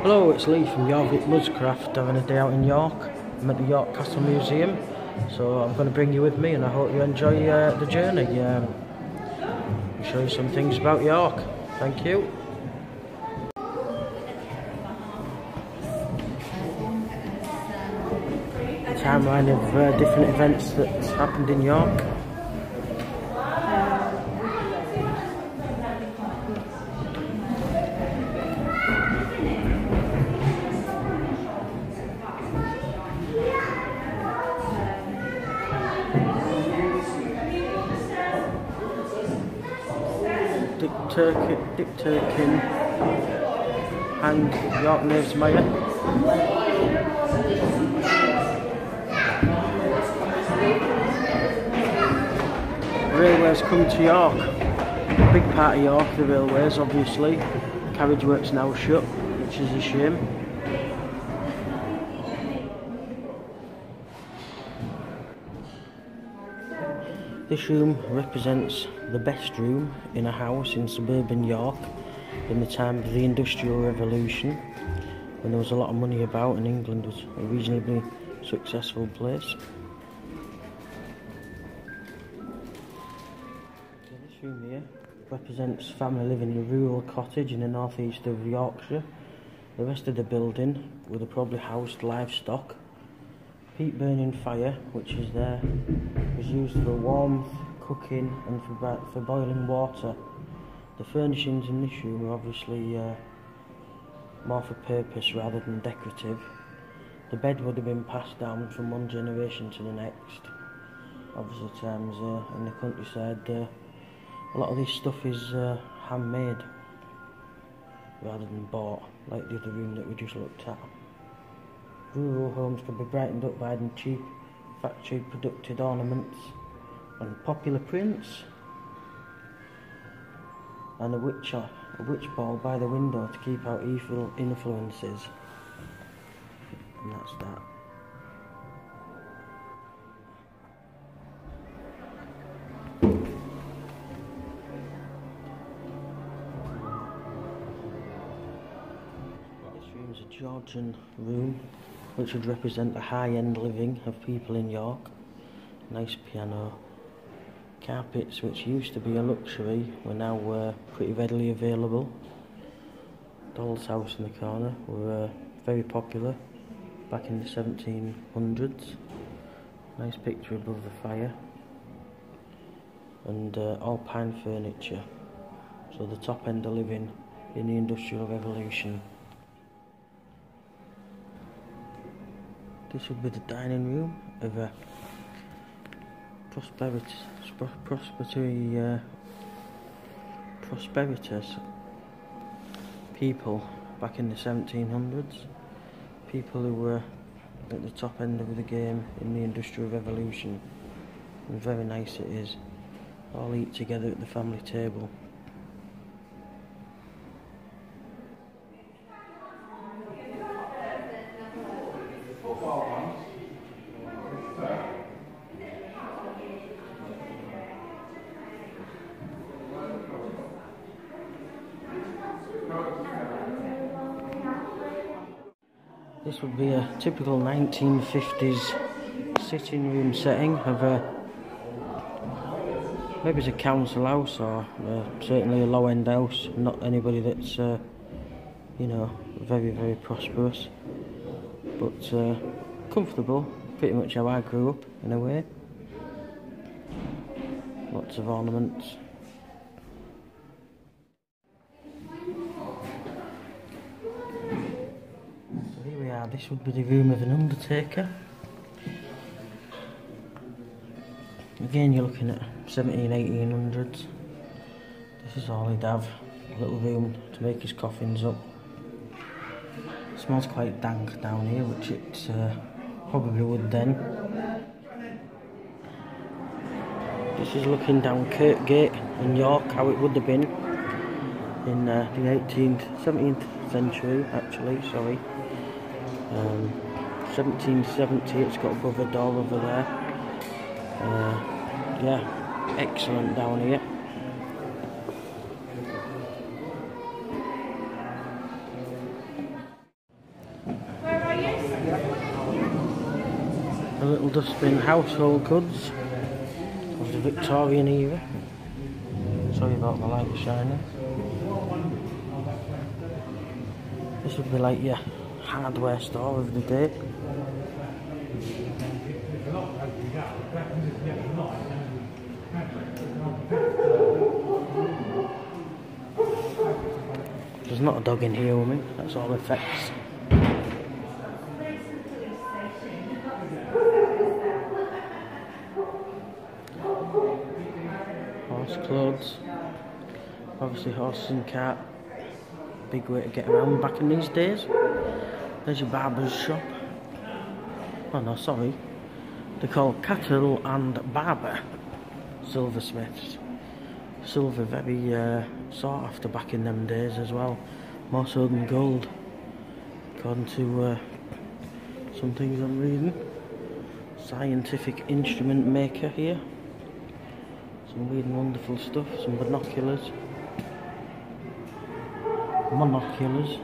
Hello, it's Lee from Yorvik Mudscraft, having a day out in York. I'm at the York Castle Museum, so I'm going to bring you with me and I hope you enjoy the journey. I'll show you some things about York. Thank you. Timeline of different events that happened in York. Dick Turpin and York Knaves Mayor. Railways come to York. A big part of York, the railways obviously. Carriage works now shut, which is a shame. This room represents the best room in a house in suburban York in the time of the Industrial Revolution, when there was a lot of money about and England was a reasonably successful place. This room here represents family living in a rural cottage in the northeast of Yorkshire. The rest of the building would have probably housed livestock. Peat burning fire, which is there, was used for warmth, cooking and for boiling water. The furnishings in this room are obviously more for purpose rather than decorative. The bed would have been passed down from one generation to the next. Obviously times in the countryside, a lot of this stuff is handmade rather than bought, like the other room that we just looked at. Rural homes can be brightened up by cheap factory produced ornaments and popular prints, and a witch ball by the window to keep out evil influences, and that's that. This room is a Georgian room, which would represent the high-end living of people in York. Nice piano. Carpets, which used to be a luxury, were now pretty readily available. Doll's house in the corner were very popular back in the 1700s. Nice picture above the fire. And all pine furniture. So the top end of living in the Industrial Revolution. This would be the dining room of a prosperous people back in the 1700s. People who were at the top end of the game in the Industrial Revolution. And very nice it is. All eat together at the family table. This would be a typical 1950s sitting room setting of maybe it's a council house or certainly a low-end house. Not anybody that's you know, very prosperous, but comfortable. Pretty much how I grew up in a way. Lots of ornaments. This would be the room of an undertaker. Again, you're looking at 1800s. This is all he'd have, a little room to make his coffins up. It smells quite dank down here, which it probably would then. This is looking down Kirkgate in York, how it would have been in the 17th century, actually, sorry. 1770, it's got above a door over there. Yeah, excellent down here. little dustbin, household goods of the Victorian era. Sorry about the light shining. This would be like your hardware store of the day. There's not a dog in here with me, that's all effects. Horse clothes. Obviously horses and cart. Big way to get around back in these days. There's your barber's shop. Oh no, sorry. They're called Cattle and Barber silversmiths. Silver very sought after back in them days as well. More so than gold. According to some things I'm reading. Scientific instrument maker here. Some weird and wonderful stuff. Some binoculars. Monoculars.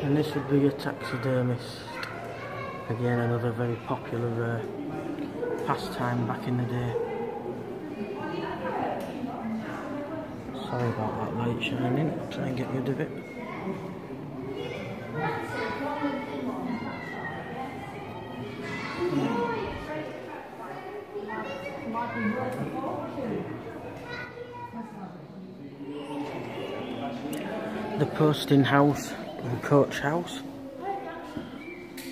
And this would be a taxidermist. Again, another very popular pastime back in the day. Sorry about that light shining, I'll try and get rid of it. The posting house and coach house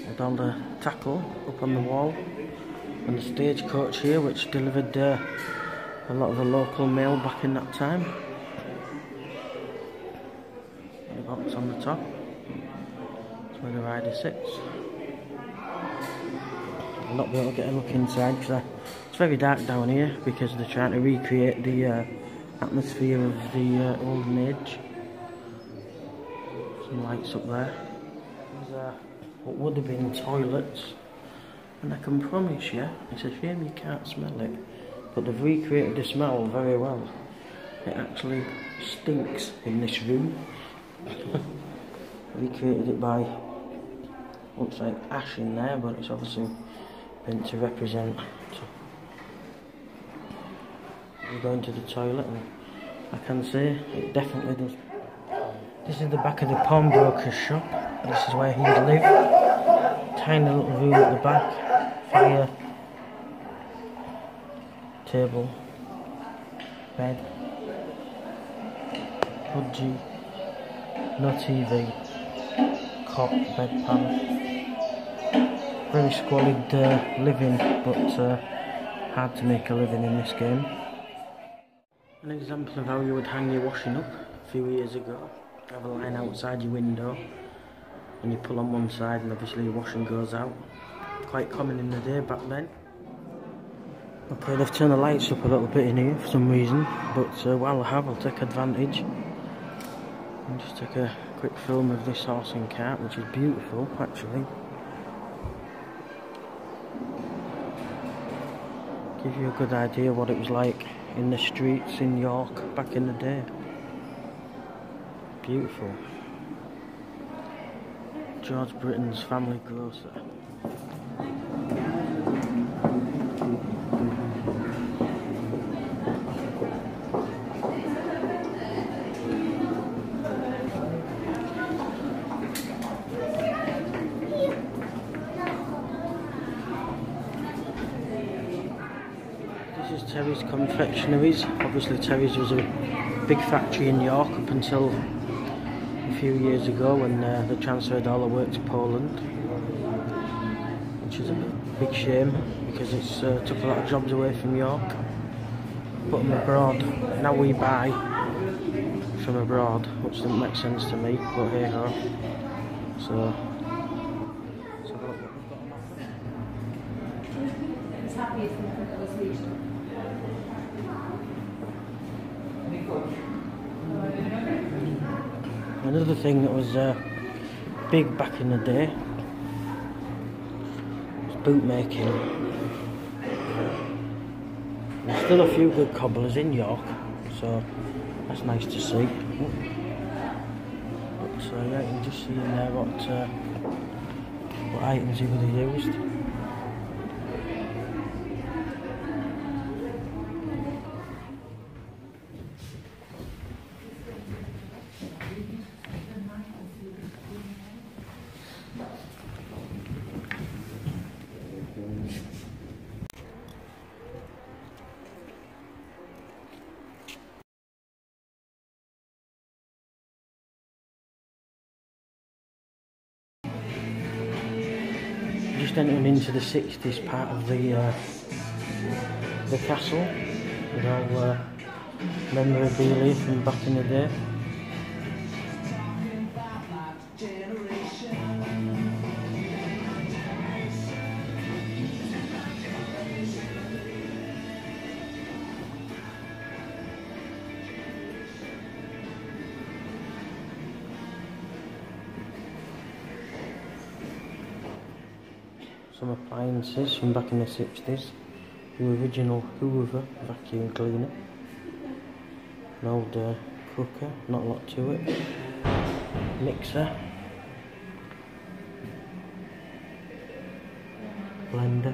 with all the tackle up on the wall, and the stagecoach here which delivered a lot of the local mail back in that time. The box on the top, that's where the rider sits. I'll not be able to get a look inside because it's very dark down here because they're trying to recreate the atmosphere of the olden age. Some lights up there. There's what would have been toilets, and I can promise you, it's a shame you can't smell it, but they've recreated the smell very well. It actually stinks in this room. Recreated it by, looks like ash in there, but it's obviously meant to represent you going to the toilet, and I can say it definitely does. This is the back of the pawnbroker's shop. This is where he lived. Tiny little room at the back. Fire. Table. Bed. Pudgy. No TV. Cot. Bedpan. Very squalid living, but hard to make a living in this game. An example of how you would hang your washing up a few years ago. You have a line outside your window and you pull on one side and obviously your washing goes out. Quite common in the day back then. Okay, they've turned the lights up a little bit in here for some reason, but while I have, I'll take advantage and just take a quick film of this horse and cart, which is beautiful actually. Give you a good idea what it was like in the streets in York back in the day. Beautiful. George Britain's family grocer. This is Terry's Confectionaries. Obviously Terry's was a big factory in York up until a few years ago when they transferred all the work to Poland, which is a big shame because it's took a lot of jobs away from York, put them abroad. Now we buy from abroad, which doesn't make sense to me, but hey ho. So another thing that was big back in the day was boot making. There's still a few good cobblers in York, so that's nice to see. But yeah, you can just see in there what items he would have used. Just entering into the 60s part of the castle with all memorabilia from back in the day. Some appliances from back in the 60s. The original Hoover vacuum cleaner. An old cooker, not a lot to it. Mixer. Blender.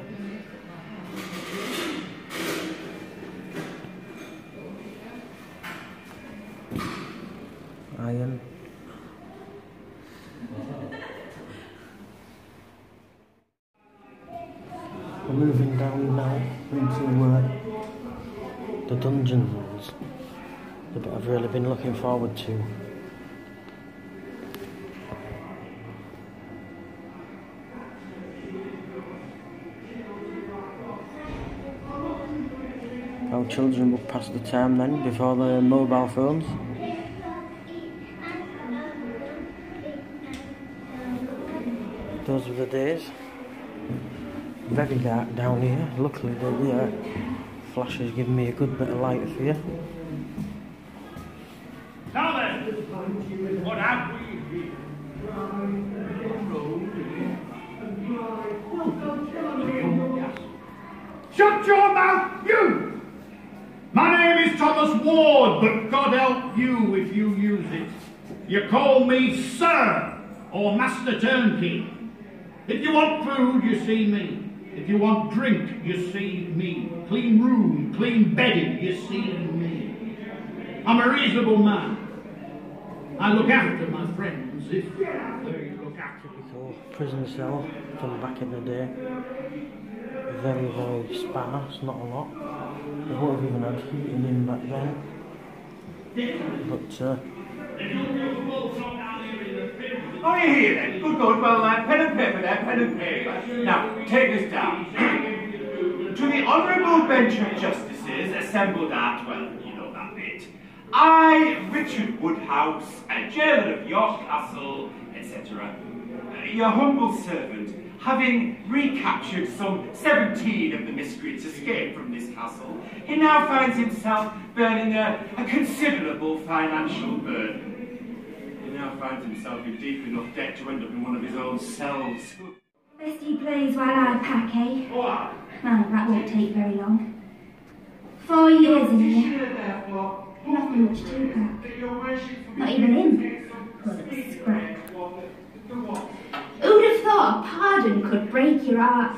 Iron. We're moving down now into the dungeon halls, the bit I've really been looking forward to. How children would pass the time then, before the mobile phones. Those were the days. Very dark down here. Luckily the flash has given me a good bit of light for you. Now then, what have we here? Shut your mouth, you! My name is Thomas Ward, but God help you if you use it. You call me Sir or Master Turnkey. If you want food, you see me. If you want drink, you see me. Clean room, clean bedding, you see me. I'm a reasonable man. I look after my friends if they look after me. So, prison cell from back in the day. Very, very sparse, not a lot. They would have even had heating in back then. But, oh, you're here then. Good, good. Well, pen and paper there, pen and paper. Now, take this down. To the Honourable Bench of Justices assembled at, well, you know that bit. I, Richard Woodhouse, a jailer of York Castle, etc., your humble servant, having recaptured some 17 of the miscreants escaped from this castle, he now finds himself bearing a considerable financial burden. He now finds himself in deep enough debt to end up in one of his own cells. Best you please while I pack, eh? What? No, that won't take very long. 4 years in here. Nothing much to pack. Not even him. Full of scrap. Who'd have thought a pardon could break your heart?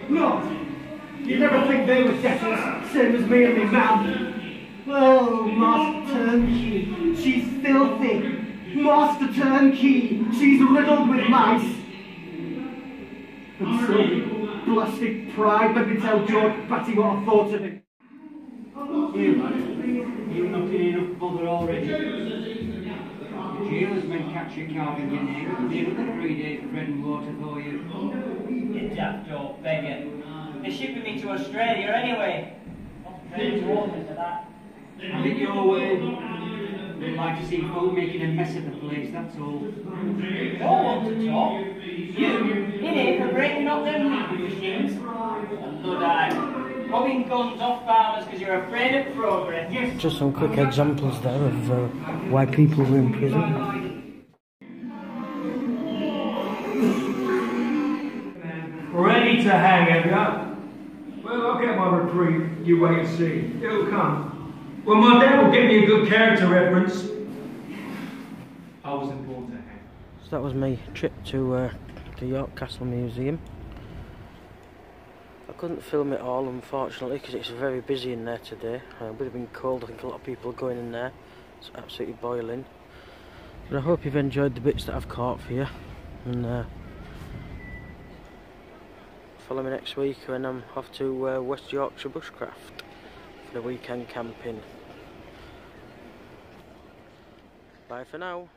No! You never think they were debtors, same as me and me man. Oh, Master Turnkey, she's filthy. Master Turnkey, she's riddled with mice. And so, plastic pride, let me tell George Batty what I thought of him. You've not been enough bother already. The jailers men catch you carving your name, they'll look 3 days of bread and water for you. You daft old beggar. They're shipping me to Australia anyway. Not prepared to open to that. Have it your way. They'd like to see folk making a mess of the place, that's all. Don't want to talk. You, in here for breaking up them legal machines. And Luddite, robbing guns off farmers because you're afraid of progress. Yes. just some quick examples there of why people were in prison. Ready to hang, have you? Well, I'll get my reprieve. You wait and see. It'll come. Well, my dad will give me a good character reference. I wasn't born to hang. So that was my trip to the York Castle Museum. I couldn't film it all, unfortunately, because it's very busy in there today. It would have been cold. I think a lot of people are going in there. It's absolutely boiling. But I hope you've enjoyed the bits that I've caught for you. And follow me next week when I'm off to West Yorkshire Bushcraft for the weekend camping. Bye for now.